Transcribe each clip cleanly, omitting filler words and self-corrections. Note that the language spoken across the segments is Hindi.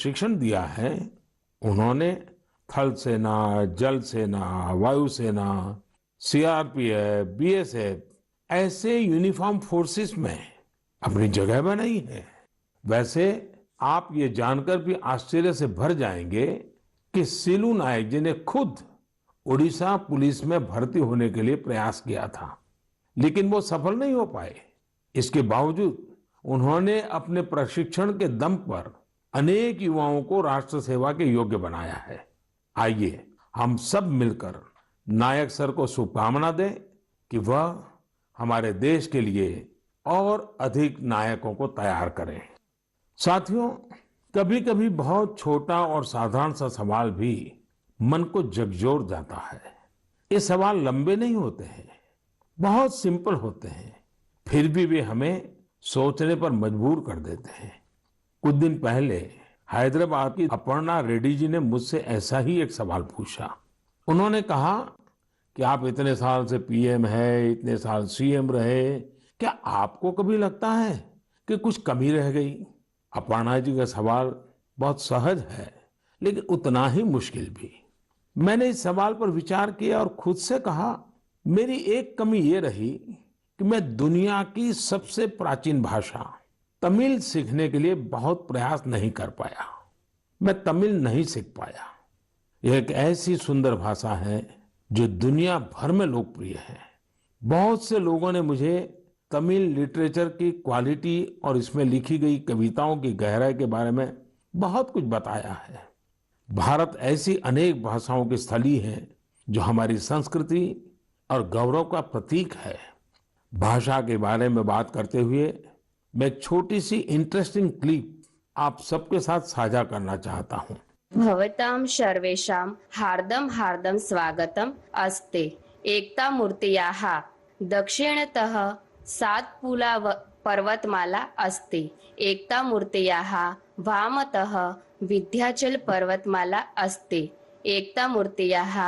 शिक्षण दिया है, उन्होंने थल सेना, जल सेना, वायु सेना, सीआरपीएफ, बीएसएफ ऐसे यूनिफॉर्म फोर्सेस में अपनी जगह बनाई है। वैसे आप ये जानकर भी आश्चर्य से भर जाएंगे कि सिलू नायक जी ने खुद उड़ीसा पुलिस में भर्ती होने के लिए प्रयास किया था, लेकिन वो सफल नहीं हो पाए। इसके बावजूद उन्होंने अपने प्रशिक्षण के दम पर अनेक युवाओं को राष्ट्र सेवा के योग्य बनाया है। आइए हम सब मिलकर नायक सर को शुभकामना दें कि वह हमारे देश के लिए और अधिक नायकों को तैयार करें। साथियों, कभी कभी बहुत छोटा और साधारण सा सवाल भी मन को झकझोर जाता है। ये सवाल लंबे नहीं होते हैं, बहुत सिंपल होते हैं, फिर भी वे हमें सोचने पर मजबूर कर देते हैं। कुछ दिन पहले हैदराबाद की अपर्णा रेड्डी जी ने मुझसे ऐसा ही एक सवाल पूछा। उन्होंने कहा कि आप इतने साल से पीएम है, इतने साल सीएम रहे, क्या आपको कभी लगता है कि कुछ कमी रह गई? अपर्णा जी का सवाल बहुत सहज है, लेकिन उतना ही मुश्किल भी। मैंने इस सवाल पर विचार किया और खुद से कहा, मेरी एक कमी ये रही कि मैं दुनिया की सबसे प्राचीन भाषा तमिल सीखने के लिए बहुत प्रयास नहीं कर पाया। मैं तमिल नहीं सीख पाया। यह एक ऐसी सुंदर भाषा है जो दुनिया भर में लोकप्रिय है। बहुत से लोगों ने मुझे तमिल लिटरेचर की क्वालिटी और इसमें लिखी गई कविताओं की गहराई के बारे में बहुत कुछ बताया है। भारत ऐसी अनेक भाषाओं की स्थली है जो हमारी संस्कृति और गौरव का प्रतीक है। भाषा के बारे में बात करते हुए मैं एक छोटी सी इंटरेस्टिंग क्लिप आप सबके साथ साझा करना चाहता हूँ। भवतां सर्वेषां हार्दं हार्दं स्वागतम् अस्ति। एकता मूर्त्याः दक्षिणतः सातपुला पर्वतमाला अस्ति। एकता मूर्त्याः वामतः विन्ध्याचल पर्वतमाला अस्ति। एकता मूर्त्याः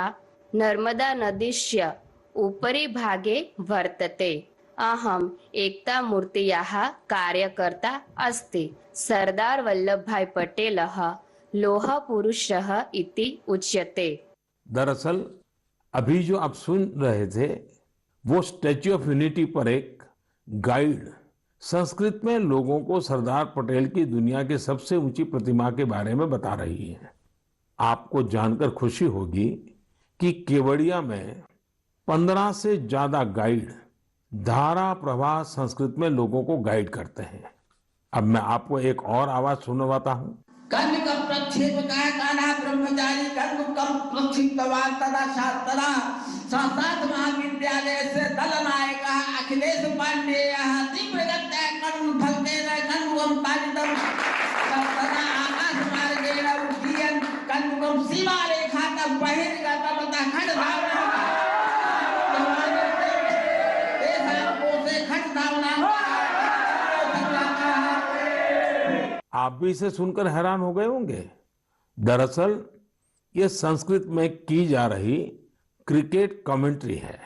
नर्मदा नदीस्य उपरि भागे वर्तते। अहम् एकता मूर्त्याः कार्यकर्ता अस्ति। सरदार वल्लभभाई पटेलः लोह पुरुषः इति उच्यते। दरअसल अभी जो आप सुन रहे थे वो स्टैच्यू ऑफ यूनिटी पर एक गाइड संस्कृत में लोगों को सरदार पटेल की दुनिया की सबसे ऊंची प्रतिमा के बारे में बता रही है। आपको जानकर खुशी होगी कि केवड़िया में 15 से ज्यादा गाइड धारा प्रवाह संस्कृत में लोगों को गाइड करते हैं। अब मैं आपको एक और आवाज सुनवाता हूँ। कर्णिकं प्रक्षेपकाय कान्हा ब्रह्मचारी कर्णिकं प्रक्षिप्तवान् तदा शास्त्रा संस्कृत महाविद्यालय से दलनायकः अखिलेश पांडेयः तीव्रगत्या कर्णफलकेन कर्णिकं ताडितं तदा आकाशमार्गेण उड्डयन् कर्णिकं सीमारेखातः बहिर्गतं ततः खड्गधावनं आप भी इसे सुनकर हैरान हो गए होंगे। दरअसल ये संस्कृत में की जा रही क्रिकेट कमेंट्री है।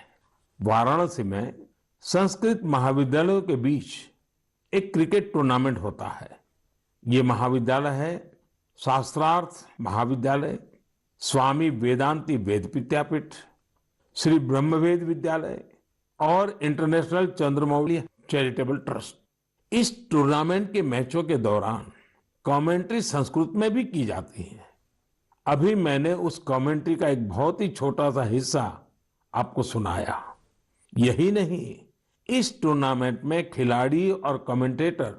वाराणसी में संस्कृत महाविद्यालयों के बीच एक क्रिकेट टूर्नामेंट होता है। ये महाविद्यालय है शास्त्रार्थ महाविद्यालय, स्वामी वेदांती वेद विद्यापीठ, श्री ब्रह्मवेद विद्यालय और इंटरनेशनल चंद्रमौली चैरिटेबल ट्रस्ट। इस टूर्नामेंट के मैचों के दौरान कमेंट्री संस्कृत में भी की जाती है। अभी मैंने उस कमेंट्री का एक बहुत ही छोटा सा हिस्सा आपको सुनाया। यही नहीं, इस टूर्नामेंट में खिलाड़ी और कमेंटेटर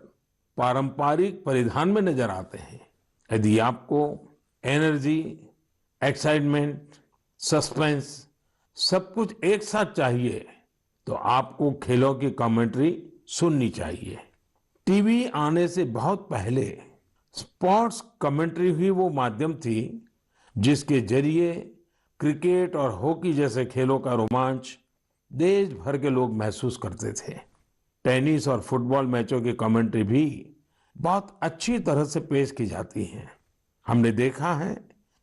पारंपरिक परिधान में नजर आते हैं। यदि आपको एनर्जी, एक्साइटमेंट, सस्पेंस सब कुछ एक साथ चाहिए तो आपको खेलों की कमेंट्री सुननी चाहिए। टीवी आने से बहुत पहले स्पोर्ट्स कमेंट्री ही वो माध्यम थी जिसके जरिए क्रिकेट और हॉकी जैसे खेलों का रोमांच देश भर के लोग महसूस करते थे। टेनिस और फुटबॉल मैचों की कमेंट्री भी बहुत अच्छी तरह से पेश की जाती है। हमने देखा है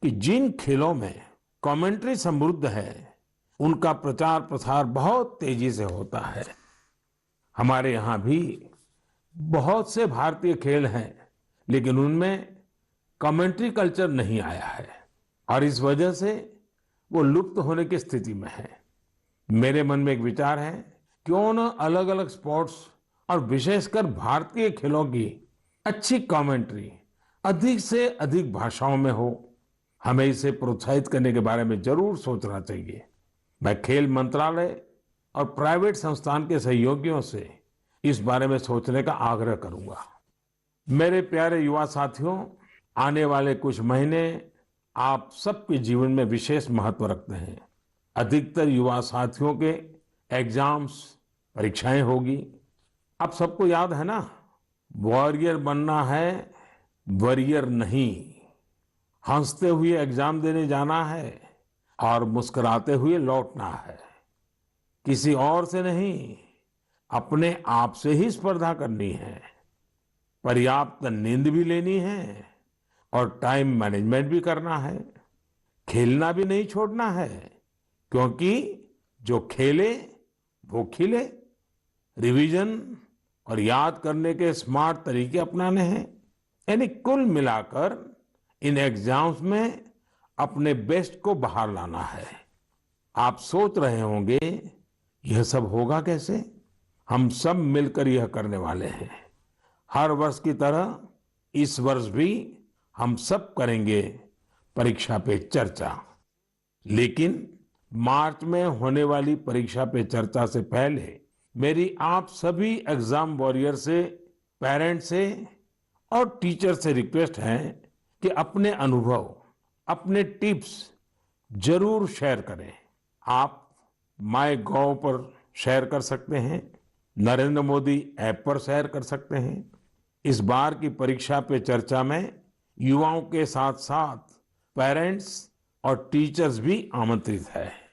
कि जिन खेलों में कमेंट्री समृद्ध है उनका प्रचार प्रसार बहुत तेजी से होता है। हमारे यहाँ भी बहुत से भारतीय खेल हैं, लेकिन उनमें कमेंट्री कल्चर नहीं आया है और इस वजह से वो लुप्त होने की स्थिति में है। मेरे मन में एक विचार है, क्यों न अलग अलग स्पोर्ट्स और विशेषकर भारतीय खेलों की अच्छी कमेंट्री अधिक से अधिक भाषाओं में हो। हमें इसे प्रोत्साहित करने के बारे में जरूर सोचना चाहिए। मैं खेल मंत्रालय और प्राइवेट संस्थान के सहयोगियों से इस बारे में सोचने का आग्रह करूंगा। मेरे प्यारे युवा साथियों, आने वाले कुछ महीने आप सबके जीवन में विशेष महत्व रखते हैं। अधिकतर युवा साथियों के एग्जाम्स, परीक्षाएं होगी। आप सबको याद है ना, वॉरियर बनना है, वॉरियर नहीं। हंसते हुए एग्जाम देने जाना है और मुस्कुराते हुए लौटना है। किसी और से नहीं, अपने आप से ही स्पर्धा करनी है। पर्याप्त नींद भी लेनी है और टाइम मैनेजमेंट भी करना है। खेलना भी नहीं छोड़ना है, क्योंकि जो खेले वो खिले। रिवीजन और याद करने के स्मार्ट तरीके अपनाने हैं। यानी कुल मिलाकर इन एग्जाम्स में अपने बेस्ट को बाहर लाना है। आप सोच रहे होंगे, यह सब होगा कैसे? हम सब मिलकर यह करने वाले हैं। हर वर्ष की तरह इस वर्ष भी हम सब करेंगे परीक्षा पे चर्चा। लेकिन मार्च में होने वाली परीक्षा पे चर्चा से पहले मेरी आप सभी एग्जाम वॉरियर से, पेरेंट्स से और टीचर से रिक्वेस्ट है कि अपने अनुभव, अपने टिप्स जरूर शेयर करें। आप माय गॉव पर शेयर कर सकते हैं, नरेंद्र मोदी ऐप पर शेयर कर सकते हैं। इस बार की परीक्षा पे चर्चा में युवाओं के साथ साथ पेरेंट्स और टीचर्स भी आमंत्रित है।